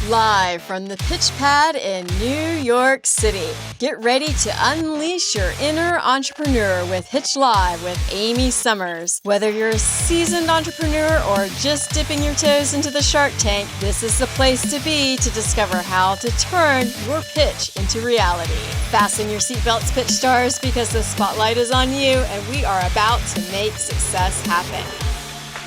Live from the Pitch Pad in New York City. Get ready to unleash your inner entrepreneur with Pitch Live with Amy Summers. Whether you're a seasoned entrepreneur or just dipping your toes into the Shark Tank, this is the place to be to discover how to turn your pitch into reality. Fasten your seatbelts, pitch stars, because the spotlight is on you and we are about to make success happen.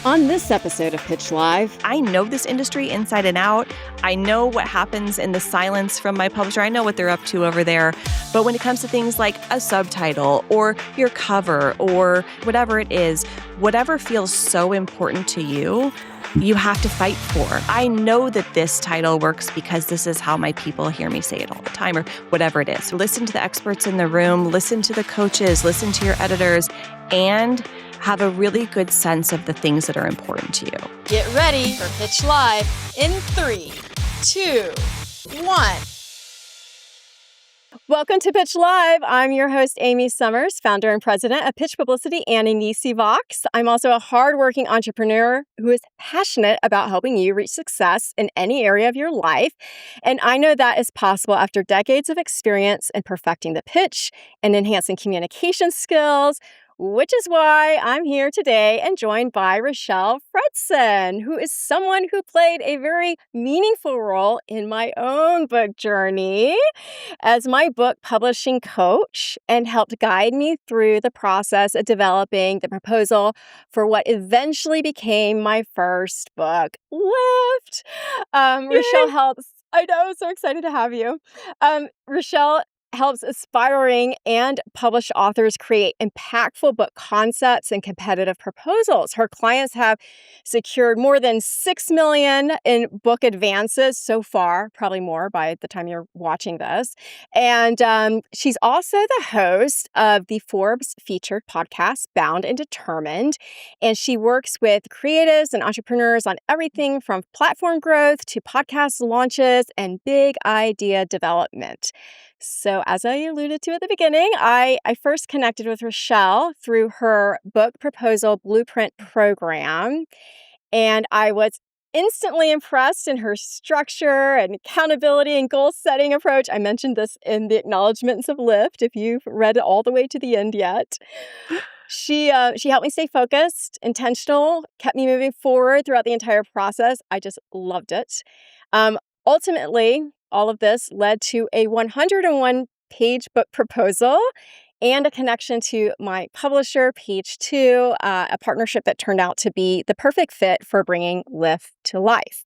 On this episode of Pitch Live, I know this industry inside and out. I know what happens in the silence from my publisher. I know what they're up to over there. But when it comes to things like a subtitle or your cover or whatever it is, whatever feels so important to you, you have to fight for. I know that this title works because this is how my people hear me say it all the time, or whatever it is. Listen to the experts in the room, listen to the coaches, listen to your editors, and have a really good sense of the things that are important to you. Get ready for Pitch Live in 3, 2, 1. Welcome to Pitch Live. I'm your host, Amy Summers, founder and president of Pitch Publicity and Anisi Vox. I'm also a hardworking entrepreneur who is passionate about helping you reach success in any area of your life. And I know that is possible after decades of experience in perfecting the pitch and enhancing communication skills, which is why I'm here today and joined by Richelle Fredson, who is someone who played a very meaningful role in my own book journey as my book publishing coach and helped guide me through the process of developing the proposal for what eventually became my first book, Lift. Richelle helps. I know, I'm so excited to have you. Richelle helps aspiring and published authors create impactful book concepts and competitive proposals. Her clients have secured more than $6 million in book advances so far, probably more by the time you're watching this. And she's also the host of the Forbes-featured podcast, Bound and Determined. And she works with creatives and entrepreneurs on everything from platform growth to podcast launches and big idea development. So as I alluded to at the beginning, I first connected with Richelle through her book proposal blueprint program. And I was instantly impressed in her structure and accountability and goal setting approach. I mentioned this in the acknowledgments of Lift, if you've read it all the way to the end yet. She helped me stay focused, intentional, kept me moving forward throughout the entire process. I just loved it. Ultimately, all of this led to a 101-page book proposal and a connection to my publisher, Page 2, a partnership that turned out to be the perfect fit for bringing Lift to life.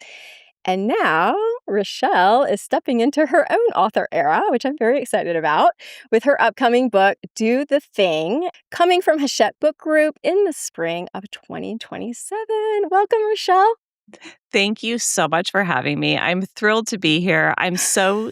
And now Richelle is stepping into her own author era, which I'm very excited about, with her upcoming book, Do the Thing, coming from Hachette Book Group in the spring of 2027. Welcome, Richelle. Thank you so much for having me. I'm thrilled to be here. I'm so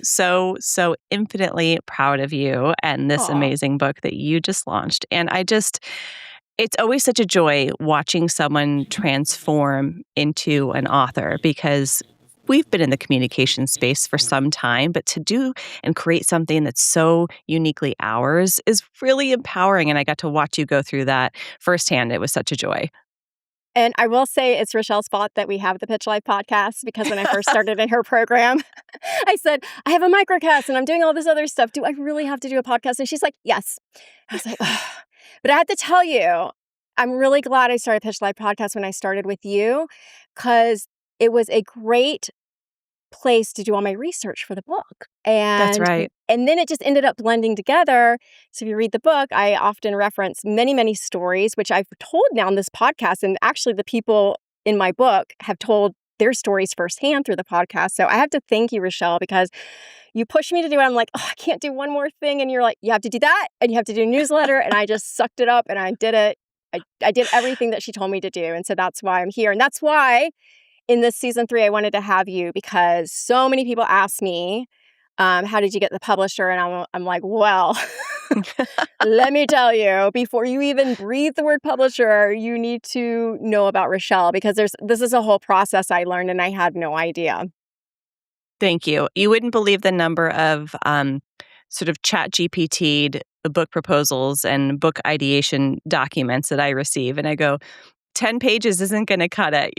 infinitely proud of you and this amazing book that you just launched. And it's always such a joy watching someone transform into an author, because we've been in the communication space for some time, but to do and create something that's so uniquely ours is really empowering. And I got to watch you go through that firsthand. It was such a joy. And I will say it's Richelle's fault that we have the Pitch Live podcast, because when I first started in her program, I said, I have a microcast and I'm doing all this other stuff. Do I really have to do a podcast? And she's like, yes. I was like, ugh. But I have to tell you, I'm really glad I started Pitch Live podcast when I started with you, because it was a great place to do all my research for the book. And that's right. And then it just ended up blending together. So if you read the book, I often reference many, many stories, which I've told now in this podcast. And actually the people in my book have told their stories firsthand through the podcast. So I have to thank you, Richelle, because you pushed me to do it. I'm like, oh, I can't do one more thing. And you're like, you have to do that. And you have to do a newsletter. And I just sucked it up and I did it. I did everything that she told me to do. And so that's why I'm here. And that's why in this season 3, I wanted to have you, because so many people ask me, how did you get the publisher? And I'm like, well, let me tell you, before you even breathe the word publisher, you need to know about Richelle, because this is a whole process I learned and I had no idea. Thank you. You wouldn't believe the number of sort of chat GPT'd book proposals and book ideation documents that I receive. And I go, 10 pages isn't going to cut it.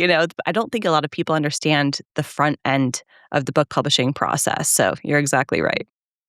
I don't think a lot of people understand the front end of the book publishing process. So you're exactly right.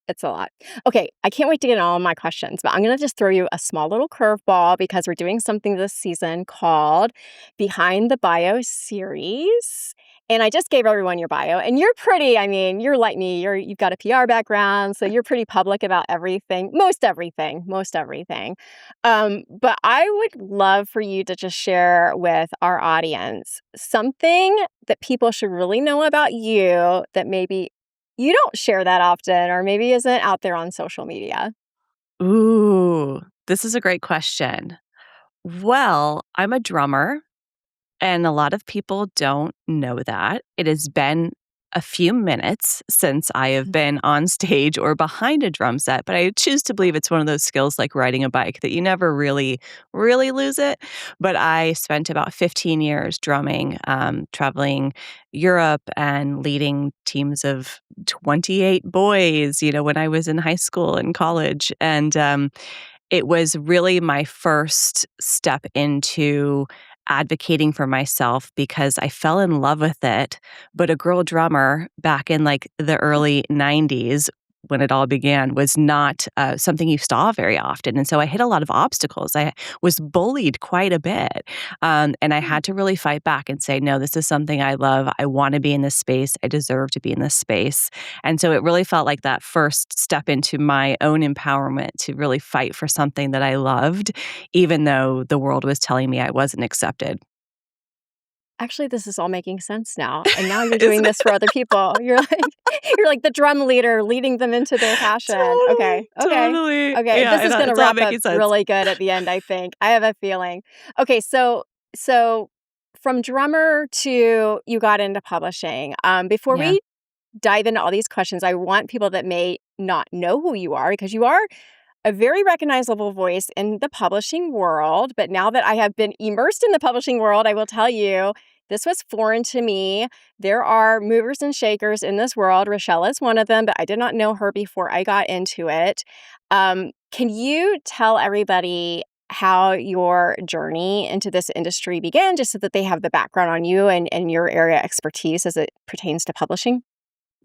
It's a lot. Okay, I can't wait to get all my questions, but I'm going to just throw you a small little curveball because we're doing something this season called Behind the Bio series. And I just gave everyone your bio, and you're pretty, I mean, you're like me, you've got a PR background, so you're pretty public about everything, most everything, most everything. But I would love for you to just share with our audience something that people should really know about you that maybe you don't share that often or maybe isn't out there on social media. Ooh, this is a great question. Well, I'm a drummer. And a lot of people don't know that. It has been a few minutes since I have Mhm. been on stage or behind a drum set, but I choose to believe it's one of those skills like riding a bike that you never really, really lose it. But I spent about 15 years drumming, traveling Europe and leading teams of 28 boys, when I was in high school and college. And it was really my first step into advocating for myself because I fell in love with it, but a girl drummer back in, like, the early '90s when it all began was not, something you saw very often, and so I hit a lot of obstacles. I was bullied quite a bit, and I had to really fight back and say, "No, this is something I love. I wanna be in this space. I deserve to be in this space." And so it really felt like that first step into my own empowerment to really fight for something that I loved, even though the world was telling me I wasn't accepted. Actually, this is all making sense now. And now you're doing Isn't this for other people. You're like you're like the drum leader leading them into their passion. Okay. Totally, Okay. totally. Okay. Yeah, This and is going to it's all wrap up making sense. really good at the end, I think. I have a feeling. Okay, so from drummer to you got into publishing. Before Yeah. we dive into all these questions, I want people that may not know who you are because you are a very recognizable voice in the publishing world. But now that I have been immersed in the publishing world, I will tell you this was foreign to me. There are movers and shakers in this world. Richelle is one of them, but I did not know her before I got into it. Can you tell everybody how your journey into this industry began, just so that they have the background on you and your area expertise as it pertains to publishing?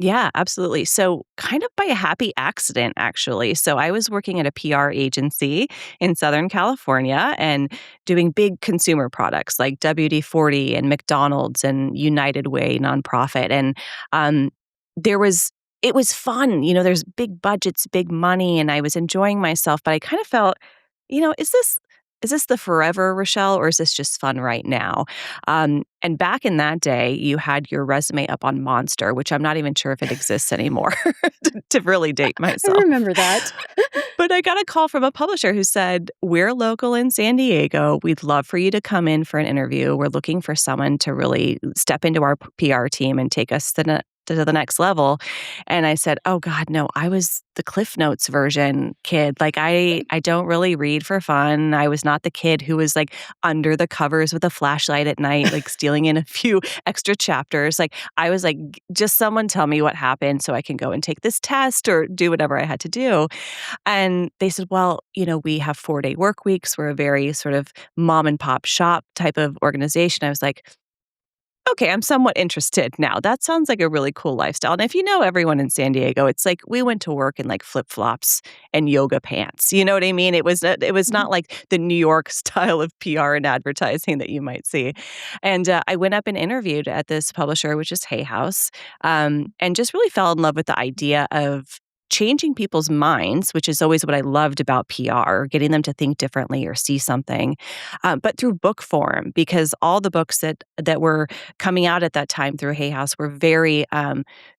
Yeah, absolutely. So, kind of by a happy accident, actually. So, I was working at a PR agency in Southern California and doing big consumer products like WD-40 and McDonald's and United Way nonprofit. And um, there was, it was fun. There's big budgets, big money, and I was enjoying myself. But I kind of felt, is this the forever, Rochelle, or is this just fun right now? And back in that day, you had your resume up on Monster, which I'm not even sure if it exists anymore to really date I myself. remember that. But I got a call from a publisher who said, "We're local in San Diego. We'd love for you to come in for an interview. We're looking for someone to really step into our PR team and take us to the next level." And I said, "Oh God, no, I was the Cliff Notes version kid. Like I don't really read for fun. I was not the kid who was like under the covers with a flashlight at night, like stealing in a few extra chapters. Like I was like, just someone tell me what happened so I can go and take this test or do whatever I had to do." And they said, "Well, we have 4-day work weeks. We're a very sort of mom and pop shop type of organization." I was like, "Okay, I'm somewhat interested now. That sounds like a really cool lifestyle." And if you know everyone in San Diego, it's like we went to work in like flip-flops and yoga pants. You know what I mean? It was Mhm. not like the New York style of PR and advertising that you might see. And I went up and interviewed at this publisher, which is Hay House, and just really fell in love with the idea of changing people's minds, which is always what I loved about PR, getting them to think differently or see something, but through book form, because all the books that were coming out at that time through Hay House were very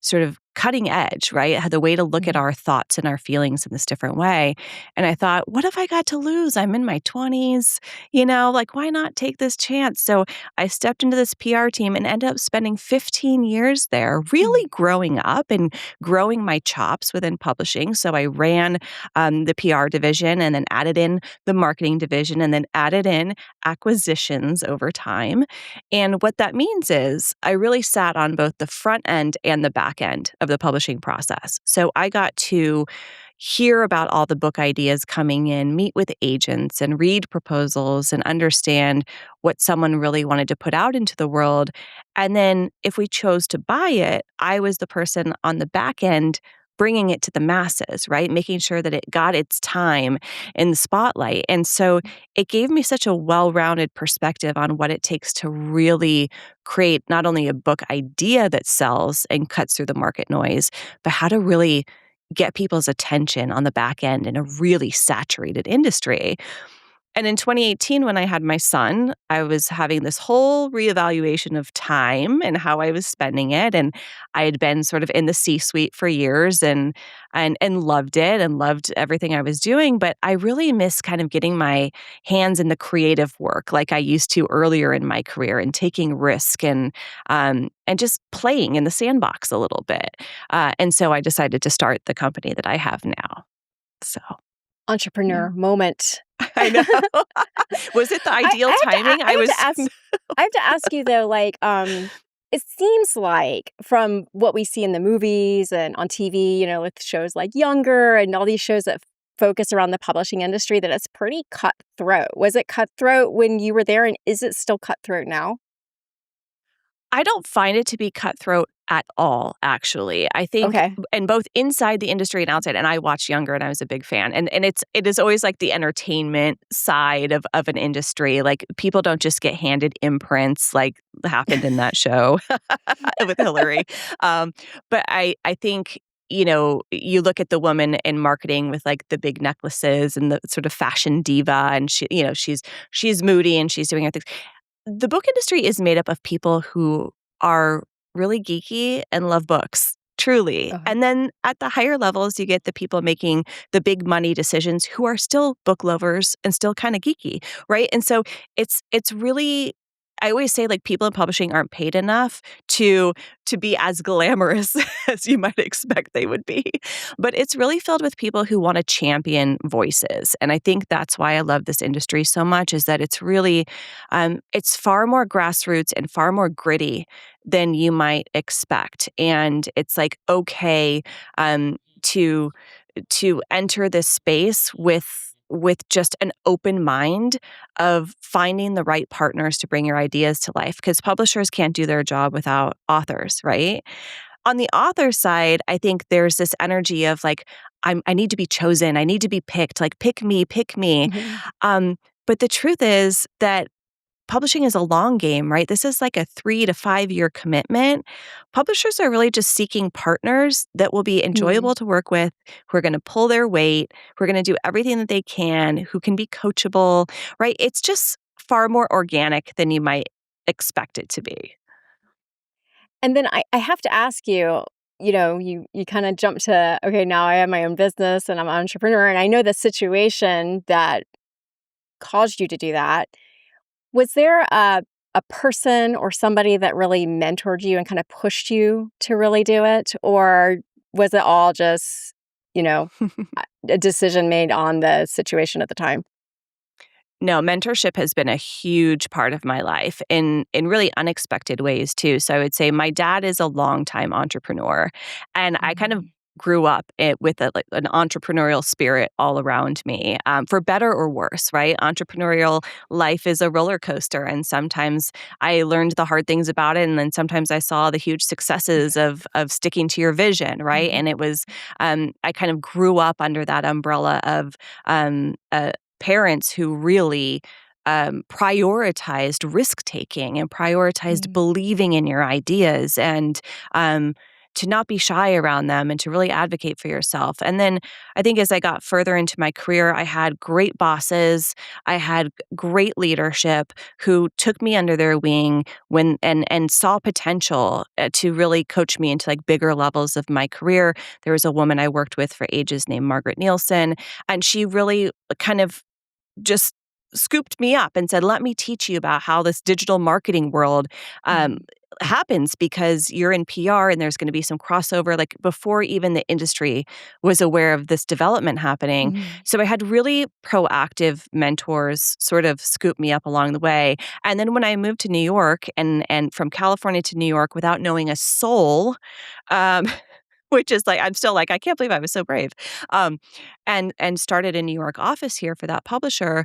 sort of cutting edge, right? Had the way to look at Mhm. our thoughts and our feelings in this different way. And I thought, what have I got to lose? I'm in my 20s, like why not take this chance? So I stepped into this PR team and ended up spending 15 years there, Mhm. really growing up and growing my chops within publishing. So I ran the PR division and then added in the marketing division and then added in acquisitions over time. And what that means is I really sat on both the front end and the back end of the publishing process. So I got to hear about all the book ideas coming in, meet with agents and read proposals and understand what someone really wanted to put out into the world. And then if we chose to buy it, I was the person on the back end bringing it to the masses, right? Making sure that it got its time in the spotlight. And so it gave me such a well-rounded perspective on what it takes to really create not only a book idea that sells and cuts through the market noise, but how to really get people's attention on the back end in a really saturated industry. And in 2018, when I had my son, I was having this whole reevaluation of time and how I was spending it. And I had been sort of in the C-suite for years and loved it and loved everything I was doing. But I really miss kind of getting my hands in the creative work like I used to earlier in my career and taking risk and just playing in the sandbox a little bit. And so I decided to start the company that I have now. So. Entrepreneur moment. I know. Was it the ideal timing? I have to ask you though, like, it seems like from what we see in the movies and on TV, with shows like Younger and all these shows that focus around the publishing industry, that it's pretty cutthroat. Was it cutthroat when you were there, and is it still cutthroat now? I don't find it to be cutthroat at all, actually. I think, Okay. and both inside the industry and outside, and I watched Younger and I was a big fan. And it is always like the entertainment side of an industry. Like people don't just get handed imprints like happened in that show with Hillary. But I think you look at the woman in marketing with like the big necklaces and the sort of fashion diva, and she's moody and she's doing her things. The book industry is made up of people who are really geeky and love books, truly. Uh-huh. And then at the higher levels, you get the people making the big money decisions who are still book lovers and still kind of geeky, right? And so it's really, I always say, like, people in publishing aren't paid enough to be as glamorous as you might expect they would be. But it's really filled with people who want to champion voices. And I think that's why I love this industry so much, is that it's really, it's far more grassroots and far more gritty than you might expect. And it's like, okay, to enter this space with just an open mind of finding the right partners to bring your ideas to life, because publishers can't do their job without authors, right? On the author side, I think there's this energy of like, I need to be chosen, I need to be picked, like pick me, pick me. Mhm. But the truth is that publishing is a long game, right? This is like a 3 to 5 year commitment. Publishers are really just seeking partners that will be Mhm. enjoyable to work with, who are going to pull their weight, who are going to do everything that they can, who can be coachable, right? It's just far more organic than you might expect it to be. And then I have to ask you, you kind of jump to, okay, now I have my own business and I'm an entrepreneur, and I know the situation that caused you to do that. Was there a person or somebody that really mentored you and kind of pushed you to really do it? Or was it all just, you know, a decision made on the situation at the time? No, mentorship has been a huge part of my life in really unexpected ways too. So I would say my dad is a longtime entrepreneur, and I kind of Mhm. grew up with an entrepreneurial spirit all around me, for better or worse. Right, entrepreneurial life is a roller coaster, and sometimes I learned the hard things about it, and then sometimes I saw the huge successes of sticking to your vision. Right, Mhm. and it was I kind of grew up under that umbrella of parents who really prioritized risk taking and prioritized Mhm. believing in your ideas, and um, to not be shy around them and to really advocate for yourself. And then I think as I got further into my career, I had great bosses, I had great leadership who took me under their wing when and saw potential to really coach me into like bigger levels of my career. There was a woman I worked with for ages named Margaret Nielsen, and she really kind of just scooped me up and said, "Let me teach you about how this digital marketing world um, Mhm. happens, because you're in PR and there's going to be some crossover." Like before even the industry was aware of this development happening. Mhm. So I had really proactive mentors sort of scoop me up along the way. And then when I moved to New York and from California to New York without knowing a soul, um, which is like, I'm still like, I can't believe I was so brave. Um, and started a New York office here for that publisher.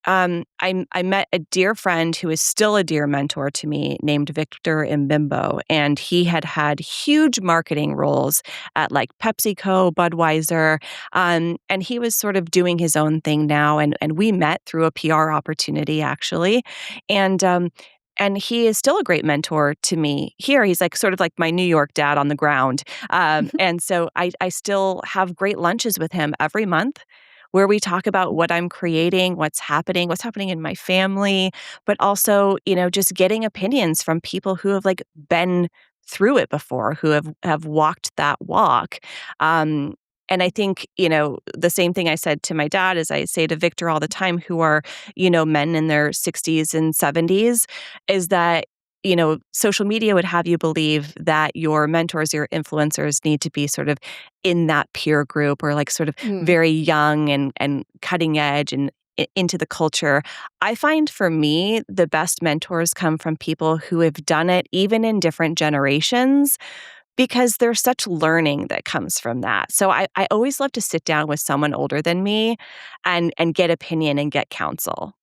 I met a dear friend who is still a dear mentor to me named Victor Imbimbo, and he had had huge marketing roles at like PepsiCo, Budweiser, and he was sort of doing his own thing now, and we met through a PR opportunity actually, and and he is still a great mentor to me here. He's like sort of like my New York dad on the ground. And so I still have great lunches with him every month where we talk about what I'm creating, what's happening in my family, but also, just getting opinions from people who have like been through it before, who have walked that walk. And I think, the same thing I said to my dad as I say to Victor all the time, who are, men in their 60s and 70s, is that social media would have you believe that your mentors, your influencers need to be sort of in that peer group or like sort of Mm. very young and cutting edge and into the culture. I find for me, the best mentors come from people who have done it even in different generations because there's such learning that comes from that. So I always love to sit down with someone older than me and get opinion and get counsel.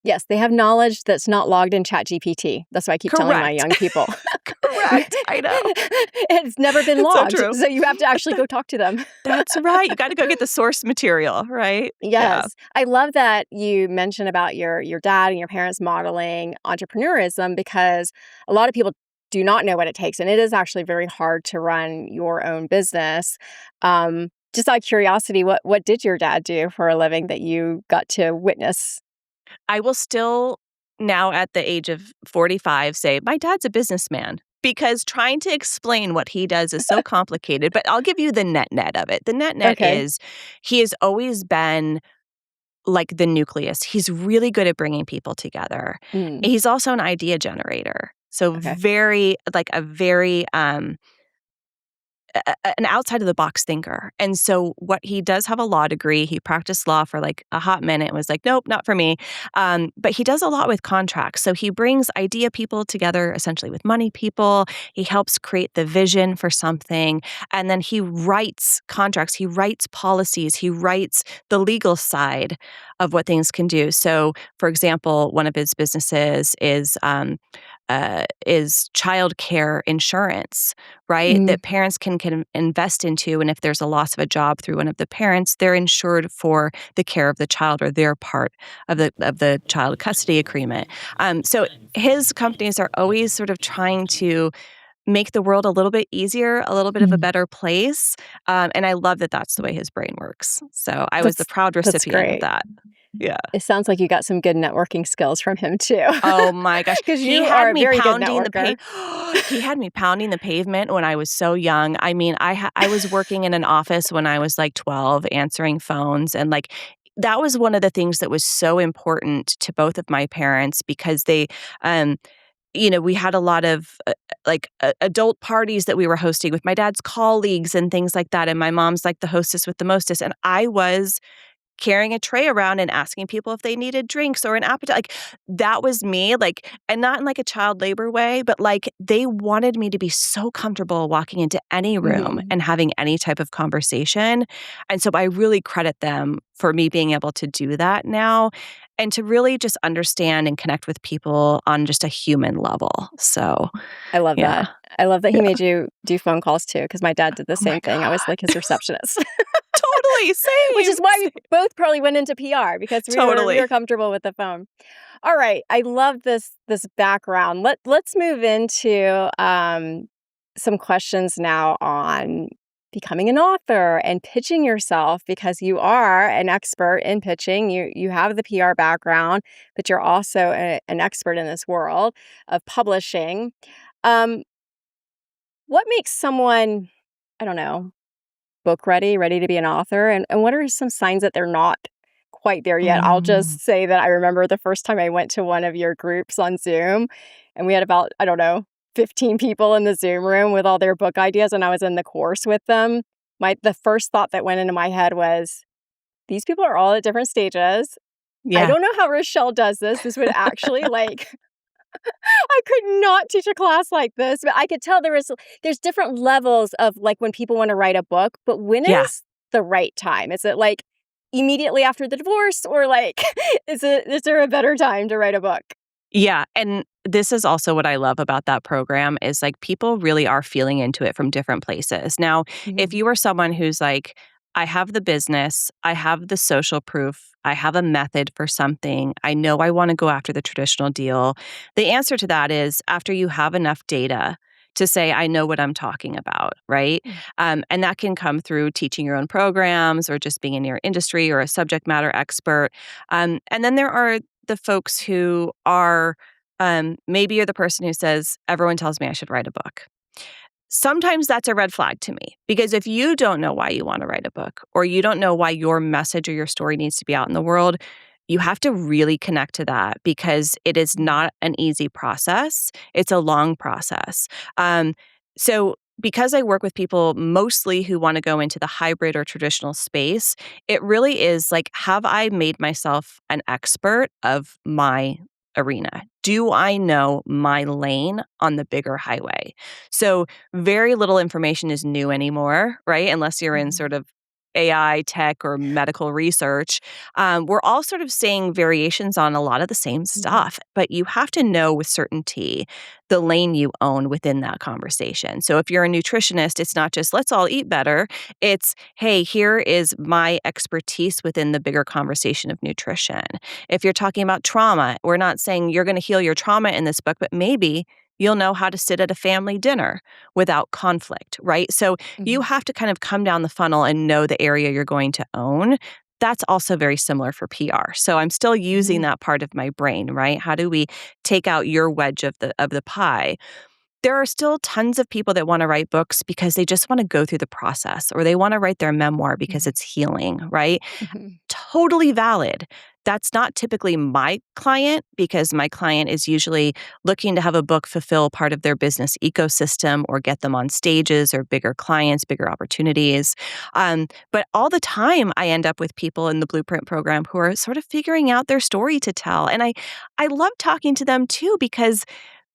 Yes, they have knowledge that's not logged in ChatGPT. That's what I keep telling my Correct. young people. Correct. I know. It's never been It's so logged, true. so you have to actually go talk to them. That's right. You got to go get the source material, right? Yeah. Yes. I love that you mentioned about your dad and your parents modeling entrepreneurism because a lot of people do not know what it takes, and it is actually very hard to run your own business. Just out of curiosity, what did your dad do for a living that you got to witness? I will still, now at the age of 45, say, my dad's a businessman because trying to explain what he does is so complicated. But I'll give you the net of it. The net Okay. is he has always been like the nucleus. He's really good at bringing people together. Mm, He's also an idea generator. So okay. very an outside of the box thinker. And so what he does have a law degree. He practiced law for like a hot minute and was like, nope, not for me. But he does a lot with contracts. So he brings idea people together essentially with money people. He helps create the vision for something. And then he writes contracts. He writes policies. He writes the legal side of what things can do. So for example, one of his businesses is child care insurance, right? Mm, That parents can invest into. And if there's a loss of a job through one of the parents, they're insured for the care of the child or their part of the child custody agreement. So his companies are always sort of trying to make the world a little bit easier, a little bit of a mm. better place. And I love that that's the way his brain works. So I was the That's proud that's recipient of great. that. Yeah. It sounds like you got some good networking skills from him too. Oh my gosh. Because He you had are a me very good pounding networker. he had me pounding the pavement when I was so young. I mean, I was working in an office when I was like 12 answering phones and like that was one of the things that was so important to both of my parents because they um we had a lot of adult parties that we were hosting with my dad's colleagues and things like that and my mom's like the hostess with the mostest and I was carrying a tray around and asking people if they needed drinks or an appetite. Like that was me, like, and not in like a child labor way, but like they wanted me to be so comfortable walking into any room Mhm. and having any type of conversation. And so I really credit them for me being able to do that now and to really just understand and connect with people on just a human level. So, I love yeah. that. I love that he Yeah. made you do phone calls too, because my dad did the Oh my same thing. I was like his God. receptionist, Totally. which Same. is why we both probably went into PR because we were Totally. comfortable with the phone. All right, I love this background. Let's move into some questions now on becoming an author and pitching yourself because you are an expert in pitching. You have the PR background, but you're also an expert in this world of publishing. Um, what makes someone, I don't know, book ready to be an author? And what are some signs that they're not quite there yet? I'll Mm. just say that I remember the first time I went to one of your groups on Zoom, and we had about, I don't know, 15 people in the Zoom room with all their book ideas, and I was in the course with them. The first thought that went into my head was, these people are all at different stages. I Yeah. don't know how Richelle does this. This would actually I could not teach a class like this, but I could tell there's different levels of like when people want to write a book, but when Yeah. is the right time? Is it like immediately after the divorce or like is there a better time to write a book? Yeah, and this is also what I love about that program is like people really are feeling into it from different places. Now, if Mhm. you are someone who's like, I have the business, I have the social proof, I have a method for something, I know I want to go after the traditional deal. The answer to that is after you have enough data to say, I know what I'm talking about, right? Mm. And that can come through teaching your own programs or just being in your industry or a subject matter expert. And then there are the folks who are maybe you're the person who says, everyone tells me I should write a book. Sometimes that's a red flag to me because if you don't know why you want to write a book or you don't know why your message or your story needs to be out in the world, you have to really connect to that because it is Mm. not an easy process. It's a long process. So, because I work with people mostly who want to go into the hybrid or traditional space, it really is like, have I made myself an expert of my arena? Do I know my lane on the bigger highway? So, very little information is new anymore, right? Unless you're in Mhm. sort of AI, tech, or medical research. We're all sort of seeing variations on a lot of the same Mhm. stuff, but you have to know with certainty the lane you own within that conversation. So, if you're a nutritionist, it's not just let's all eat better. It's, hey, here is my expertise within the bigger conversation of nutrition. If you're talking about trauma, we're not saying you're going to heal your trauma in this book, but maybe you'll know how to sit at a family dinner without conflict, right? So you Mhm. have to kind of come down the funnel and know the area you're going to own. That's also very similar for PR. So I'm still using Mhm. that part of my brain, right? How do we take out your wedge of the pie? There are still tons of people that want to write books because they just want to go through the process or they want to write their memoir because Mhm. it's healing, right? Mhm. Totally valid. That's not typically my client because my client is usually looking to have a book fulfill part of their business ecosystem or get them on stages or bigger clients, bigger opportunities. But all the time, I end up with people in the Blueprint program who are sort of figuring out their story to tell. And I love talking to them too because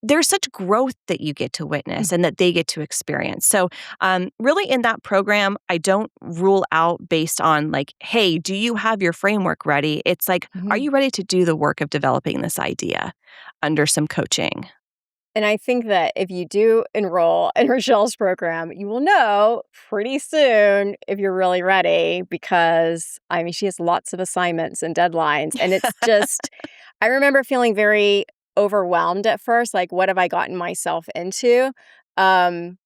there's such growth that you get to witness and Mhm. that they get to experience. So, really, in that program, I don't rule out based on like, hey, do you have your framework ready? It's like, are Mhm. you ready to do the work of developing this idea under some coaching? And I think that if you do enroll in Rochelle's program, you will know pretty soon if you're really ready because, I mean, she has lots of assignments and deadlines, and it's just I remember feeling very overwhelmed at first, like, "What have I gotten myself into?" Um,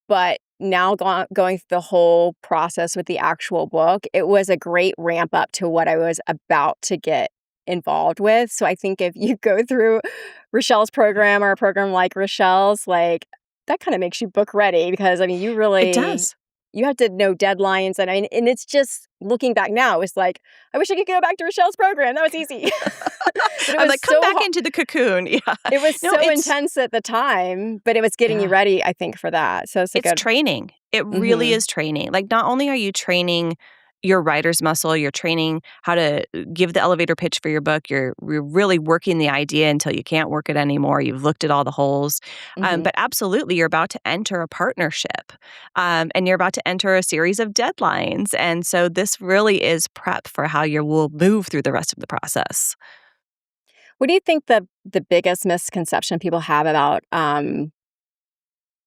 but now going through the whole process with the actual book, it was a great ramp up to what I was about to get involved with. So I think if you go through Rochelle's program or a program like Rochelle's, like, that kinda makes you book ready because, I mean, It does. you have to know deadlines, and and it's just looking back now, it's like, "I wish I could go back to Rochelle's program, that was easy." But I'm like, come back into the cocoon. Yeah. it was No, so intense at the time, but it was getting you yeah. ready, I think, for that, so it's a It's good training. It really Mhm. is training. Like, not only are you training your writer's muscle, you're training how to give the elevator pitch for your book, you're really working the idea until you can't work it anymore, you've looked at all the holes, Mhm. but absolutely, you're about to enter a partnership, and you're about to enter a series of deadlines, and so this really is prep for how you will move through the rest of the process. What do you think the biggest misconception people have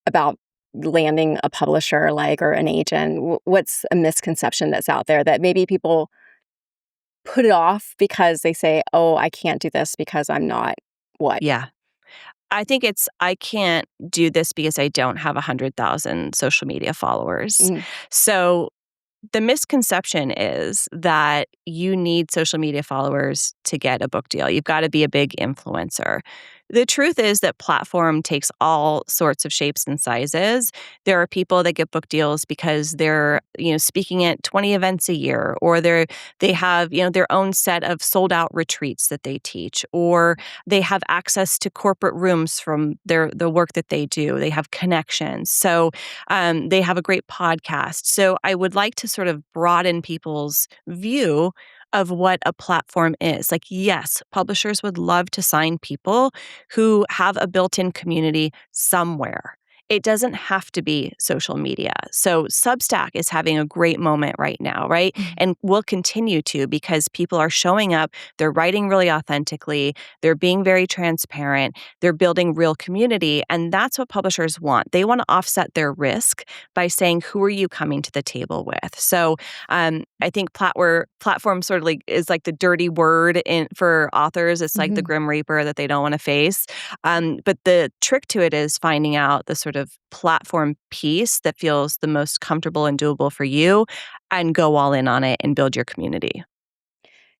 about landing a publisher, like, or an agent? What's a misconception that's out there that maybe people put it off because they say, "Oh, I can't do this because I'm not" what? Yeah. I think it's I can't do this because I don't have 100,000 social media followers. Mhm. So the misconception is that you need social media followers to get a book deal. You've got to be a big influencer. The truth is that platform takes all sorts of shapes and sizes. There are people that get book deals because they're, speaking at 20 events a year or they have, their own set of sold out retreats that they teach or they have access to corporate rooms from the work that they do. They have connections. So they have a great podcast. So I would like to sort of broaden people's view of what a platform is. Like, yes, publishers would love to sign people who have a built-in community somewhere. It doesn't have to be social media. So Substack is having a great moment right now, right? And will continue to, because people are showing up, they're writing really authentically, they're being very transparent, they're building real community, and that's what publishers want. They want to offset their risk by saying, who are you coming to the table with? So I think platform sort of like is like the dirty word for authors. It's like the Grim Reaper that they don't want to face. But the trick to it is finding out the sort of platform piece that feels the most comfortable and doable for you, and go all in on it and build your community.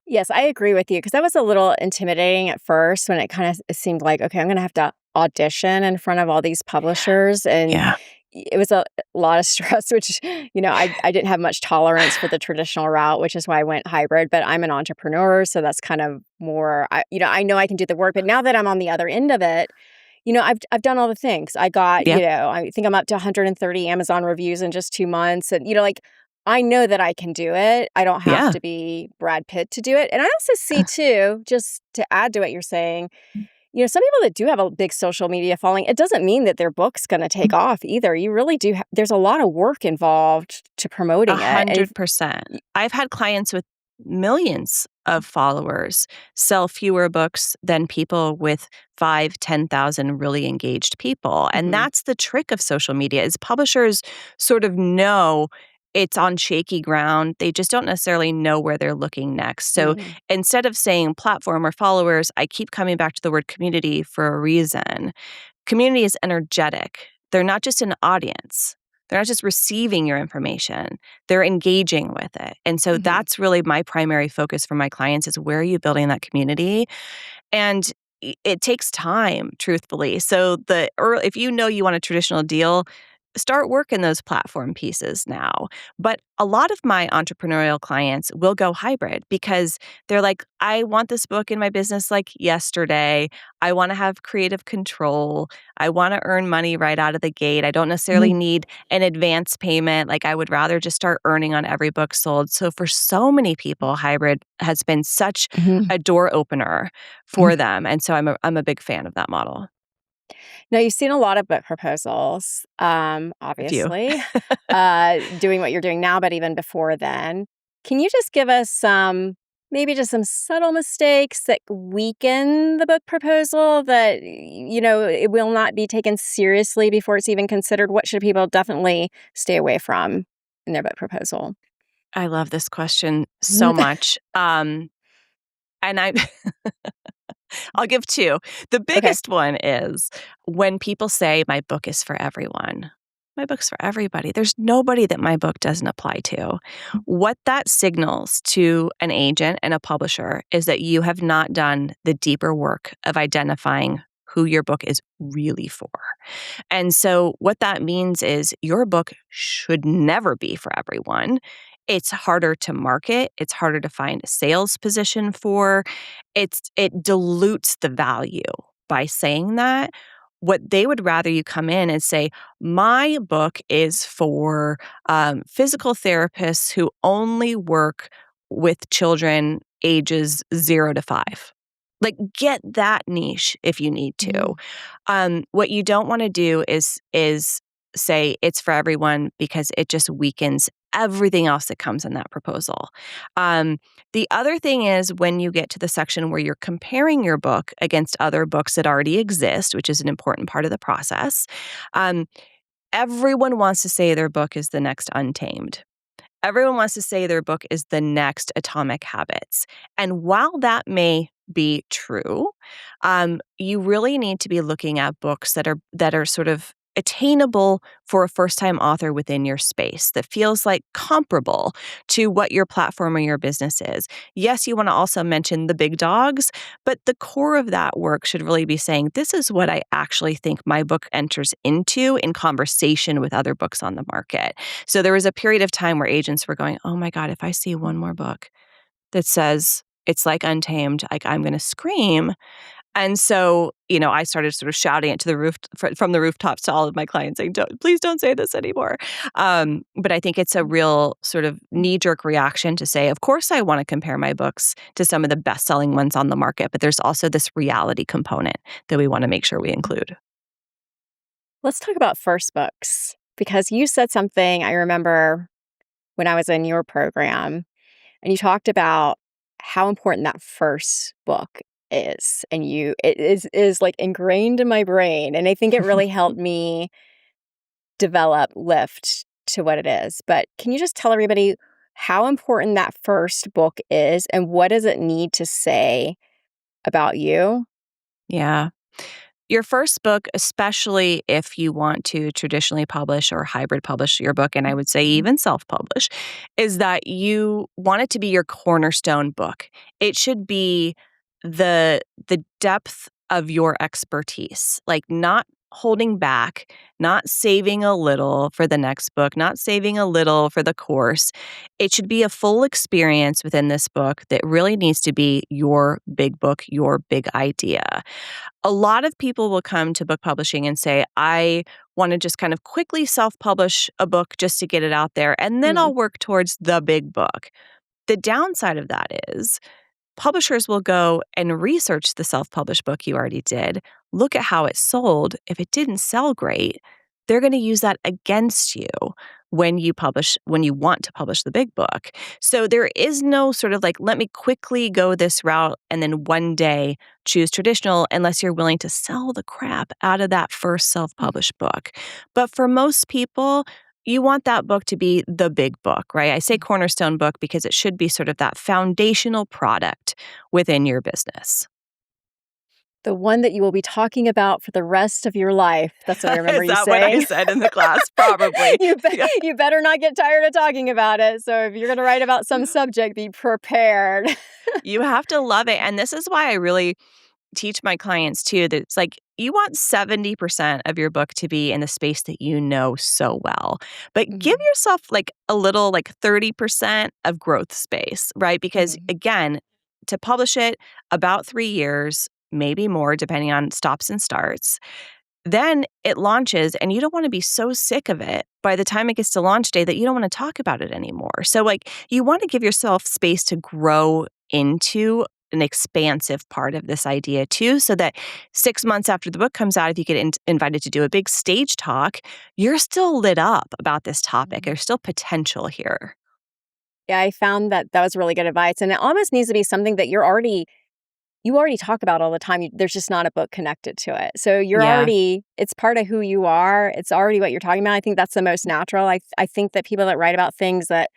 Yes, I agree with you, because that was a little intimidating at first when it kind of seemed like, okay, I'm going to have to audition in front of all these publishers. And Yeah. it was a lot of stress, which, I didn't have much tolerance for the traditional route, which is why I went hybrid. But I'm an entrepreneur, so that's kind of more, I know I can do the work. But now that I'm on the other end of it, I've done all the things. I got, Yeah. I think I'm up to 130 Amazon reviews in just 2 months. And, like, I know that I can do it. I don't have Yeah. to be Brad Pitt to do it. And I also see too, just to add to what you're saying, some people that do have a big social media following, it doesn't mean that their book's going to take off either. You really do. There's a lot of work involved to promoting it. And 100%. I've had clients with millions of followers sell fewer books than people with 5, 10,000 really engaged people. And that's the trick of social media, is publishers sort of know it's on shaky ground. They just don't necessarily know where they're looking next. So instead of saying platform or followers, I keep coming back to the word community for a reason. Community is energetic. They're not just an audience. They're not just receiving your information. They're engaging with it. And so that's really my primary focus for my clients, is where are you building that community? And it takes time, truthfully. So if you know you want a traditional deal, start working those platform pieces now. But a lot of my entrepreneurial clients will go hybrid, because they're like, I want this book in my business like yesterday. I want to have creative control. I want to earn money right out of the gate. I don't necessarily need an advance payment. Like, I would rather just start earning on every book sold. So for so many people, hybrid has been such a door opener for them. And so I'm a big fan of that model. Now, you've seen a lot of book proposals, A few. obviously, doing what you're doing now, but even before then. Can you just give us maybe just some subtle mistakes that weaken the book proposal, that, it will not be taken seriously before it's even considered? What should people definitely stay away from in their book proposal? I love this question so much. And I'll give two. The Okay. biggest one is when people say, my book is for everyone. My book's for everybody. There's nobody that my book doesn't apply to. What that signals to an agent and a publisher is that you have not done the deeper work of identifying who your book is really for. And so what that means is your book should never be for everyone. It's harder to market. It's harder to find a sales position for. It dilutes the value by saying that. What they would rather you come in and say, my book is for physical therapists who only work with children ages 0 to 5. Like, get that niche if you need to. What you don't want to do is say it's for everyone, because it just weakens everything else that comes in that proposal. The other thing is, when you get to the section where you're comparing your book against other books that already exist, which is an important part of the process, everyone wants to say their book is the next Untamed. Everyone wants to say their book is the next Atomic Habits. And while that may be true, you really need to be looking at books that are sort of attainable for a first-time author within your space, that feels like comparable to what your platform or your business is. Yes, you want to also mention the big dogs, but the core of that work should really be saying, this is what I actually think my book enters into in conversation with other books on the market. So there was a period of time where agents were going, oh my God, if I see one more book that says it's like Untamed, like, I'm going to scream. And so, I started sort of shouting it to the roof from the rooftops to all of my clients saying, please don't say this anymore. But I think it's a real sort of knee-jerk reaction to say, of course I want to compare my books to some of the best-selling ones on the market, but there's also this reality component that we want to make sure we include. Let's talk about first books, because you said something I remember when I was in your program, and you talked about how important that first book is. And it is like ingrained in my brain. And I think it really helped me develop Lift to what it is. But can you just tell everybody how important that first book is and what does it need to say about you? Yeah. Your first book, especially if you want to traditionally publish or hybrid publish your book, and I would say even self-publish, is that you want it to be your cornerstone book. It should be the depth of your expertise, like not holding back, not saving a little for the next book, not saving a little for the course. It should be a full experience within this book that really needs to be your big book, your big idea. A lot of people will come to book publishing and say, I want to just kind of quickly self-publish a book just to get it out there, and then Mm. I'll work towards the big book. The downside of that is publishers will go and research the self-published book you already did, look at how it sold. If it didn't sell great, they're going to use that against you when you want to publish the big book. So there is no sort of like, let me quickly go this route and then one day choose traditional, unless you're willing to sell the crap out of that first self-published book. But for most people, you want that book to be the big book, right? I say cornerstone book because it should be sort of that foundational product within your business. The one that you will be talking about for the rest of your life. That's what I remember Is you that what I saying. said in the class? Probably. Yeah. You better not get tired of talking about it. So if you're going to write about some subject, be prepared. You have to love it. And this is why I really teach my clients too that it's like you want 70% of your book to be in the space that you know so well. But give Mhm. yourself like a little like 30% of growth space, right? Because Mhm. again, to publish it about 3 years, maybe more depending on stops and starts. Then it launches and you don't want to be so sick of it by the time it gets to launch day that you don't want to talk about it anymore. So like you want to give yourself space to grow into an expansive part of this idea too, so that 6 months after the book comes out, if you get invited to do a big stage talk, you're still lit up about this topic. Mhm. There's still potential here. Yeah, I found that that was really good advice. And it almost needs to be something that you already talk about all the time. There's just not a book connected to it. So Yeah. it's part of who you are. It's already what you're talking about. I think that's the most natural. I think that people that write about things that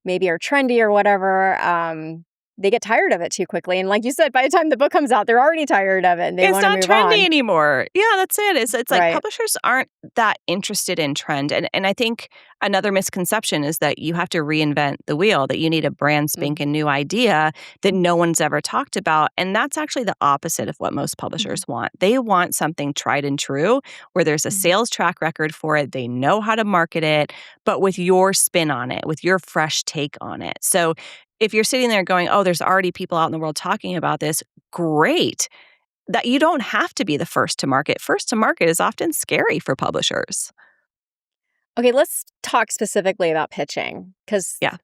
maybe are trendy or whatever, they get tired of it too quickly. And like you said, by the time the book comes out, they're already tired of it and they It's want to not move trendy on. anymore. Yeah, that's it. It's like Right. publishers aren't that interested in trend. And I think another misconception is that you have to reinvent the wheel, that you need a brand Mhm. spanking new idea that no one's ever talked about. And that's actually the opposite of what most Mhm. publishers want. They want something tried and true where there's a Mhm. sales track record for it. They know how to market it, but with your spin on it, with your fresh take on it. So if you're sitting there going, oh, there's already people out in the world talking about this, great. That you don't have to be the first to market. First to market is often scary for publishers. Okay, let's talk specifically about pitching because Yeah.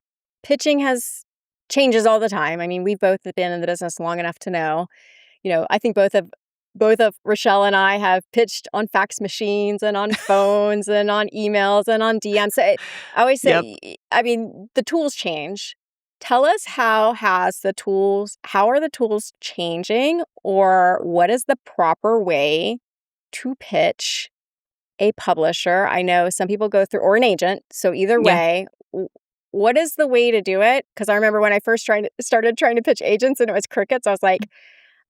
pitching has changes all the time. I mean, we've both been in the business long enough to know. I think both of Richelle and I have pitched on fax machines and on phones and on emails and on DMs. So I always Yep. say, I mean, the tools change. Tell us how are the tools changing, or what is the proper way to pitch a publisher? I know some people go through, or an agent. So either Yeah. way, what is the way to do it? Because I remember when I first started trying to pitch agents and it was crickets, I was like,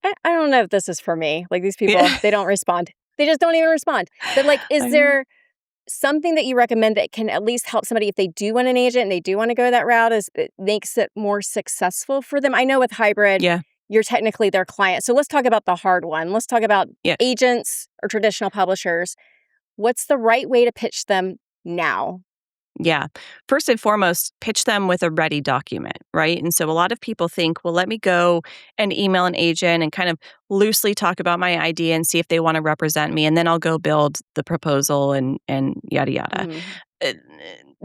I don't know if this is for me. Like these people, Yeah. they don't respond. They just don't even respond. But like, is I know. there something that you recommend that can at least help somebody if they do want an agent and they do want to go that route, is it makes it more successful for them? I know with hybrid, Yeah. you're technically their client. So let's talk about the hard one. Let's talk about Yeah. agents or traditional publishers. What's the right way to pitch them now? Yeah. First and foremost, pitch them with a ready document, right? And so a lot of people think, well, let me go and email an agent and kind of loosely talk about my idea and see if they want to represent me. And then I'll go build the proposal and yada, yada. Mhm. Uh,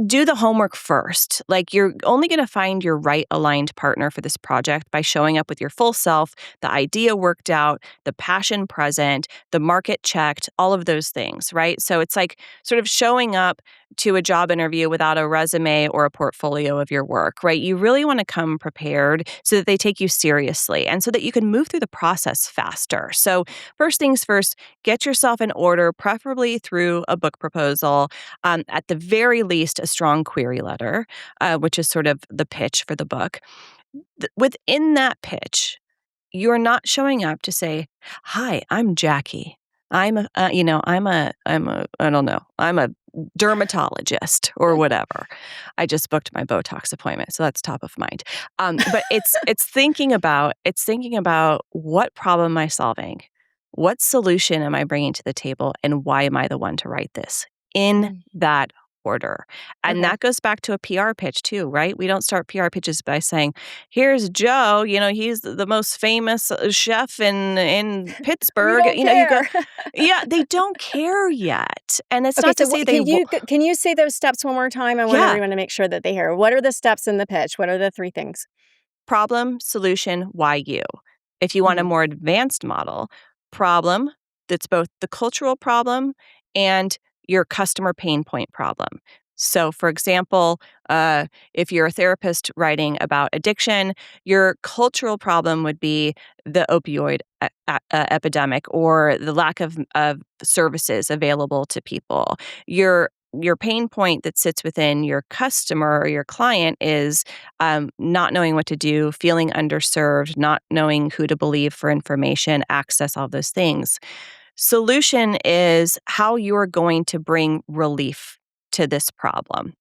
Do the homework first. Like, you're only going to find your right aligned partner for this project by showing up with your full self, the idea worked out, the passion present, the market checked, all of those things, right? So it's like sort of showing up to a job interview without a resume or a portfolio of your work, right? You really want to come prepared so that they take you seriously and so that you can move through the process faster. So, first things first, get yourself in order, preferably through a book proposal. At the very least, a strong query letter, which is sort of the pitch for the book. Within that pitch, you're not showing up to say, "Hi, I'm Jackie. I don't know, I'm a dermatologist," or whatever. I just booked my Botox appointment, so that's top of mind. But it's thinking about what problem am I solving? What solution am I bringing to the table, and why am I the one to write this? In Mm. that order. And Okay. that goes back to a PR pitch too, right? We don't start PR pitches by saying, "Here's Joe, he's the most famous chef in We Pittsburgh." don't You go, care. yeah, they don't care yet. And it's Okay, not to so say what they can you say those steps one more time? I want yeah, everyone to make sure that they hear. What are the steps in the pitch? What are the 3 things? problem, solution, why you. If you want a Mhm. more advanced model, problem that's both the cultural problem and your customer pain point problem. So, for example, if you're a therapist writing about addiction, your cultural problem would be the opioid epidemic or the lack of services available to people. Your pain point that sits within your customer or your client is not knowing what to do, feeling underserved, not knowing who to believe for information, access, all those things. Solution is how you're going to bring relief to this problem.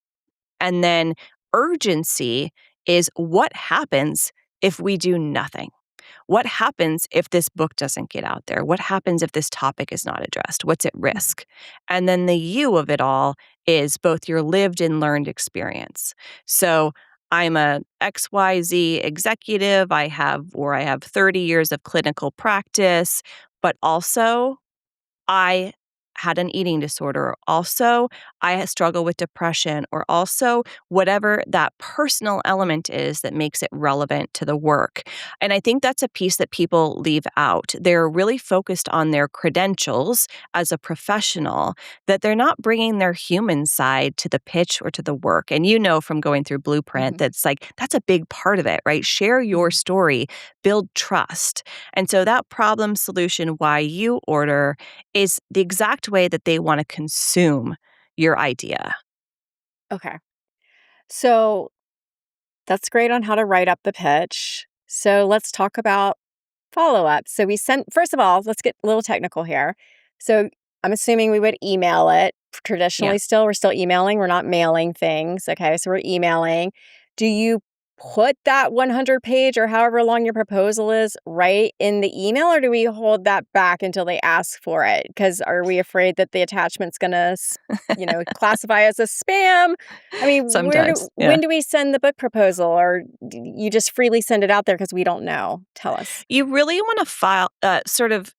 And then urgency is what happens if we do nothing? What happens if this book doesn't get out there? What happens if this topic is not addressed? What's at Mhm. risk? And then the you of it all is both your lived and learned experience. So I'm a XYZ executive. I have 30 years of clinical practice, but also I had an eating disorder. Also, I struggle with depression, or also whatever that personal element is that makes it relevant to the work. And I think that's a piece that people leave out. They're really focused on their credentials as a professional, that they're not bringing their human side to the pitch or to the work. And from going through Blueprint, Mhm. that's a big part of it, right? Share your Mhm. story, build trust. And so that problem, solution, why you order is the exact way that they want to consume your idea. Okay. So that's great on how to write up the pitch. So let's talk about follow-up. So we sent first of all, let's get a little technical here. So I'm assuming we would email it. Yeah. Traditionally still, we're still emailing. We're not mailing things. Okay. So we're emailing. Do you put that 100 page or however long your proposal is right in the email, or do we hold that back until they ask for it? Because are we afraid that the attachment's going to, classify as a spam? I mean, Sometimes. Yeah. when do we send the book proposal, or you just freely send it out there because we don't know? Tell us. You really want to file sort of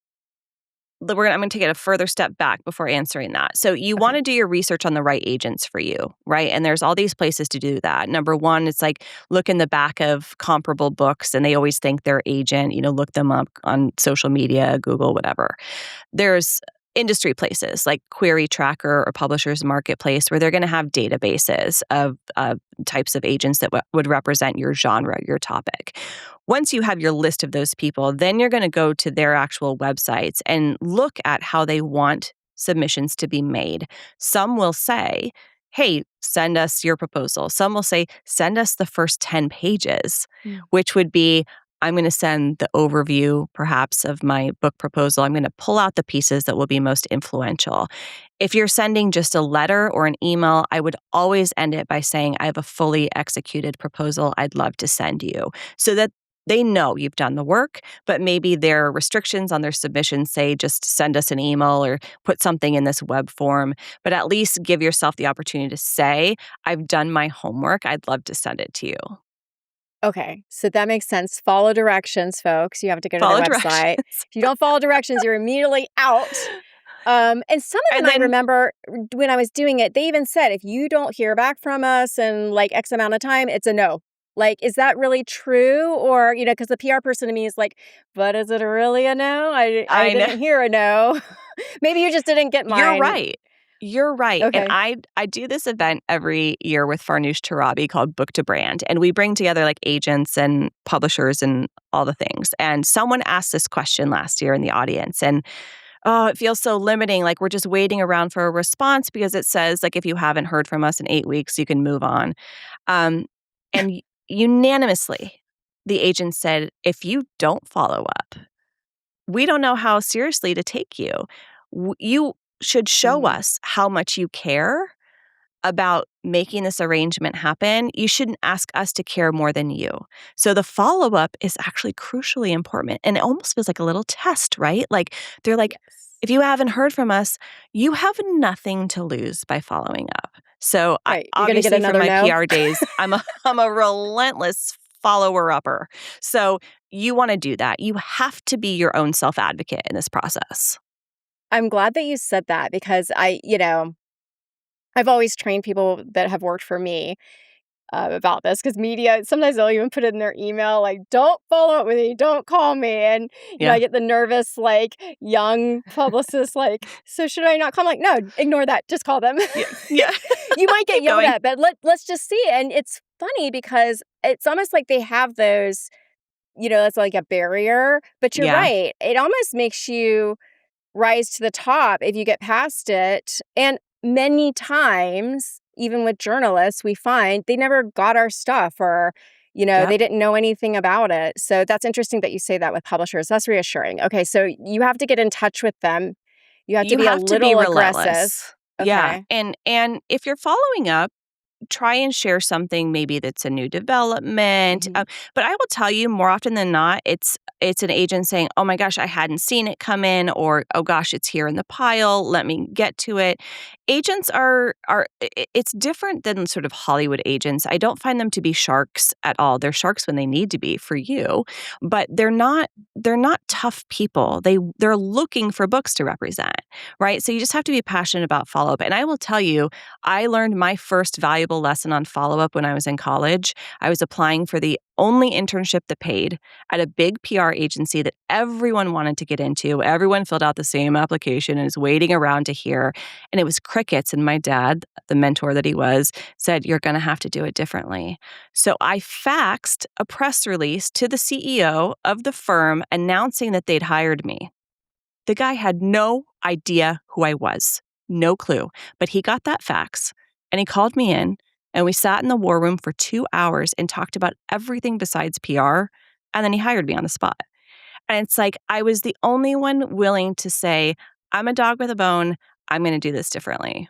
I'm going to take it a further step back before answering that. So you want Okay. to do your research on the right agents for you, right? And there's all these places to do that. Number one, it's like look in the back of comparable books, and they always thank their agent. Look them up on social media, Google, whatever. There's industry places like Query Tracker or Publishers Marketplace where they're going to have databases of types of agents that would represent your genre, your topic. Once you have your list of those people, then you're going to go to their actual websites and look at how they want submissions to be made. Some will say, "Hey, send us your proposal." Some will say, "Send us the first 10 pages," Mm. which would be, I'm going to send the overview, perhaps, of my book proposal. I'm going to pull out the pieces that will be most influential. If you're sending just a letter or an email, I would always end it by saying, "I have a fully executed proposal I'd love to send you," so that They know you've done the work, but maybe their restrictions on their submission say just send us an email or put something in this web form. But at least give yourself the opportunity to say, I've done my homework. I'd love to send it to you. Okay, so that makes sense. Follow directions, folks. You have to go to their Follow website. directions. If you don't follow directions, you're immediately out. And some of And them I then, remember when I was doing it, they even said, if you don't hear back from us in like X amount of time, it's a no. Like, is that really true? Or, because the PR person to me is like, but is it really a no? I I know. didn't hear a no. Maybe you just didn't get You're mine. right. You're right. And Okay. I do this event every year with Farnoosh Torabi called Book to Brand. And we bring together like agents and publishers and all the things. And someone asked this question last year in the audience. And oh, it feels so limiting. Like we're just waiting around for a response because it says like if you haven't heard from us in 8 weeks, you can move on. Um, and unanimously, the agent said, if you don't follow up, we don't know how seriously to take you. You should show Mm, us how much you care about making this arrangement happen. You shouldn't ask us to care more than you. So the follow-up is actually crucially important. And it almost feels like a little test, right? Like they're like, yes. if you haven't heard from us, you have nothing to lose by following up. So I, Right. You're going to get obviously from another my no. PR days, I'm a relentless follower-upper. So you want to do that. You have to be your own self-advocate in this process. I'm glad that you said that because I've always trained people that have worked for me about this because media, sometimes they'll even put it in their email, like, don't follow up with me, don't call me. And, I Yeah. get the nervous, like, young publicist, like, so should I not call? I'm like, no, ignore that. Just call them. Yeah. Yeah. You might get Keep yelled going. at, but let's just see. And it's funny because it's almost like they have those, that's like a barrier. But you're Yeah. right. It almost makes you rise to the top if you get past it. And many times, even with journalists, we find they never got our stuff or, Yep. they didn't know anything about it. So that's interesting that you say that with publishers. That's reassuring. Okay, so you have to get in touch with them. You have to You be a have to be little aggressive. relentless. Yeah. Okay. And if you're following up, try and share something maybe that's a new development. Mhm. But I will tell you more often than not, it's an agent saying, "Oh my gosh, I hadn't seen it come in," or "Oh gosh, it's here in the pile. Let me get to it." Agents it's different than sort of Hollywood agents. I don't find them to be sharks at all. They're sharks when they need to be for you, but they're not tough people. They're looking for books to represent, right? So you just have to be passionate about follow-up. And I will tell you, I learned my first valuable lesson on follow-up when I was in college. I was applying for the only internship that paid at a big PR agency that everyone wanted to get into. Everyone filled out the same application and is waiting around to hear. And it was crickets. And my dad, the mentor that he was, said, you're going to have to do it differently. So I faxed a press release to the CEO of the firm announcing that they'd hired me. The guy had no idea who I was, no clue, but he got that fax and he called me in and we sat in the war room for 2 hours and talked about everything besides PR. And then he hired me on the spot. And it's like, I was the only one willing to say, I'm a dog with a bone. I'm going to do this differently.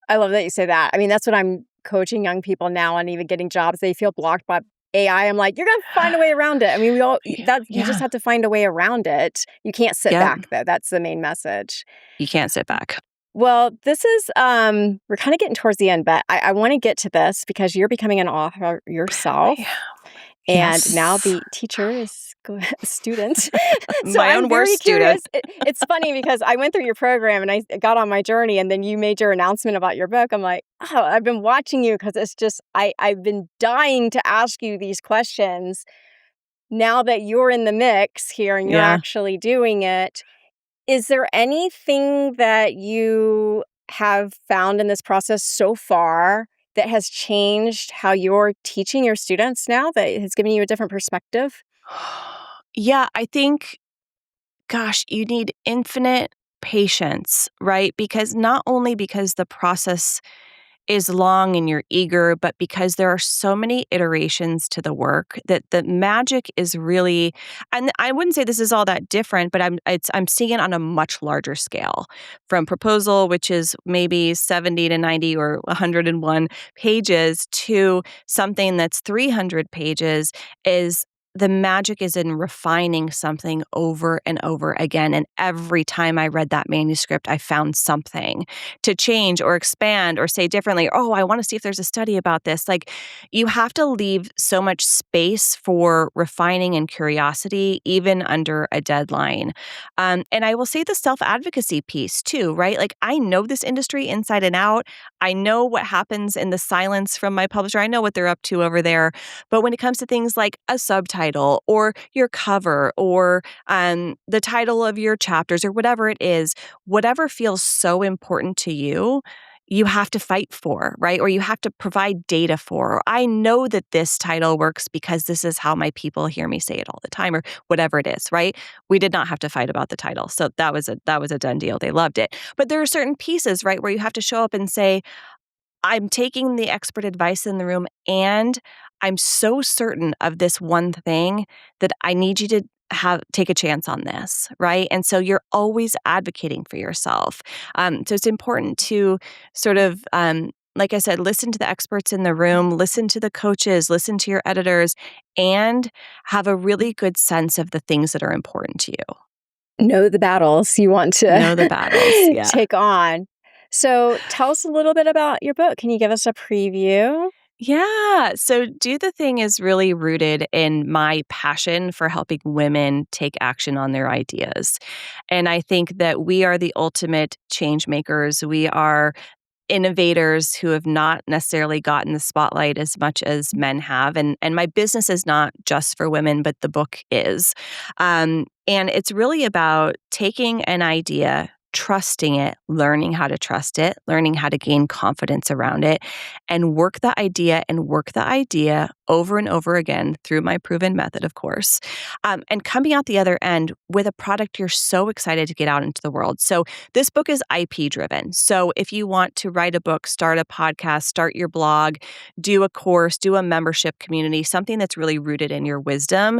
I love that you say that. I mean, that's what I'm coaching young people now on even getting jobs. They feel blocked by AI. I'm like, you're going to find a way around it. I mean, you just Yeah. have to find a way around it. You can't sit Yep. back though. That's the main message. You can't sit back. Well, this is we're kind of getting towards the end, but I want to get to this because you're becoming an author yourself. Yeah. And now Yes. the teacher is a student. So My I'm own worst very curious. student. It's funny because I went through your program and I got on my journey and then you made your announcement about your book. I'm like, oh, I've been watching you because it's just, I've been dying to ask you these questions. Now that you're in the mix here and you're Yeah. actually doing it, is there anything that you have found in this process so far that has changed how you're teaching your students now that has given you a different perspective? Yeah, I think, gosh, you need infinite patience, right? Because not only because the process is long and you're eager, but because there are so many iterations to the work that the magic is really, and I wouldn't say this is all that different, but I'm seeing it on a much larger scale. From proposal, which is maybe 70 to 90 or 101 pages, to something that's 300 pages, is the magic is in refining something over and over again. And every time I read that manuscript, I found something to change or expand or say differently. Oh, I want to see if there's a study about this. Like, you have to leave so much space for refining and curiosity, even under a deadline. And I will say the self-advocacy piece too, right? Like, I know this industry inside and out. I know what happens in the silence from my publisher. I know what they're up to over there. But when it comes to things like a subtitle or your cover or the title of your chapters or whatever it is, whatever feels so important to you, you have to fight for, right? Or you have to provide data for. Or I know that this title works because this is how my people hear me say it all the time, or whatever it is, right? We did not have to fight about the title. So that was a done deal. They loved it. But there are certain pieces, right, where you have to show up and say, I'm taking the expert advice in the room, and I'm so certain of this one thing that I need you to take a chance on this, right? And so you're always advocating for yourself. So it's important to sort of, like I said, listen to the experts in the room, listen to the coaches, listen to your editors, and have a really good sense of the things that are important to you. Know the battles you want Know the to battles, yeah. take on. So tell us a little bit about your book. Can you give us a preview? Yeah. So Do the Thing is really rooted in my passion for helping women take action on their ideas. And I think that we are the ultimate change makers. We are innovators who have not necessarily gotten the spotlight as much as men have. And my business is not just for women, but the book is. And it's really about taking an idea, trusting it, learning how to trust it, learning how to gain confidence around it, and work the idea over and over again through my proven method, of course, and coming out the other end with a product you're so excited to get out into the world. So this book is IP driven. So if you want to write a book, start a podcast, start your blog, do a course, do a membership community, something that's really rooted in your wisdom,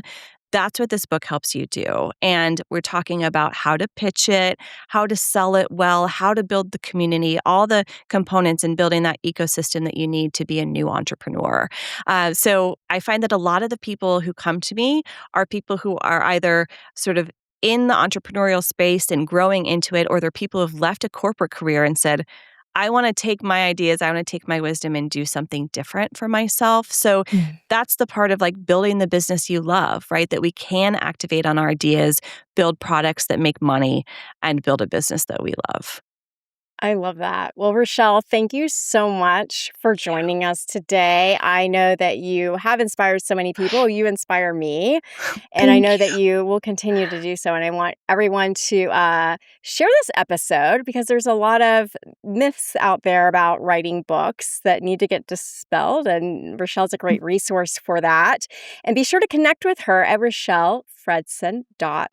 that's what this book helps you do. And we're talking about how to pitch it, how to sell it well, how to build the community, all the components in building that ecosystem that you need to be a new entrepreneur. So I find that a lot of the people who come to me are people who are either sort of in the entrepreneurial space and growing into it, or they're people who've left a corporate career and said, I want to take my ideas, I want to take my wisdom and do something different for myself. So that's the part of like building the business you love, right? That we can activate on our ideas, build products that make money, and build a business that we love. I love that. Well, Richelle, thank you so much for joining us today. I know that you have inspired so many people. You inspire me, and I know that you will continue to do so. And I want everyone to share this episode because there's a lot of myths out there about writing books that need to get dispelled. And Richelle's a great resource for that. And be sure to connect with her at richellefredson.com.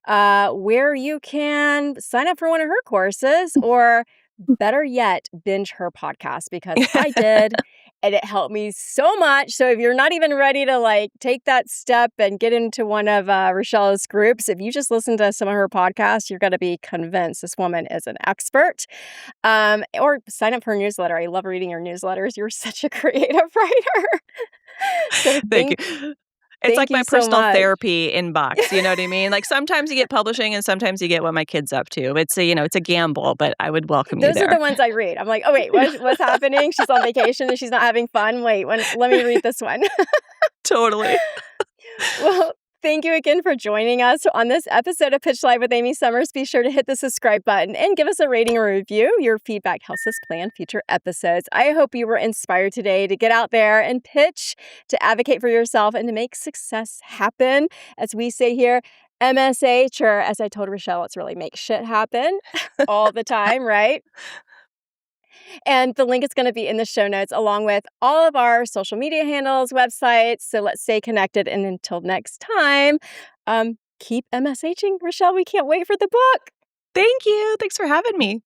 Where you can sign up for one of her courses or better yet, binge her podcast because I did and it helped me so much. So if you're not even ready to like take that step and get into one of Richelle's groups, if you just listen to some of her podcasts, you're going to be convinced this woman is an expert. Or sign up for her newsletter. I love reading your newsletters. You're such a creative writer. So Thank you. It's like my personal therapy inbox. You know what I mean? Like sometimes you get publishing and sometimes you get what my kid's up to. It's a gamble, but I would welcome you there. Those are the ones I read. I'm like, oh, wait, what's happening? She's on vacation and she's not having fun. Wait, let me read this one. Totally. Well, thank you again for joining us on this episode of Pitch Live with Amy Summers. Be sure to hit the subscribe button and give us a rating or review. Your feedback helps us plan future episodes. I hope you were inspired today to get out there and pitch, to advocate for yourself, and to make success happen. As we say here, MSH, or as I told Richelle, it's really make shit happen all the time, right? And the link is going to be in the show notes along with all of our social media handles, websites. So let's stay connected. And until next time, keep MSHing. Richelle, we can't wait for the book. Thank you. Thanks for having me.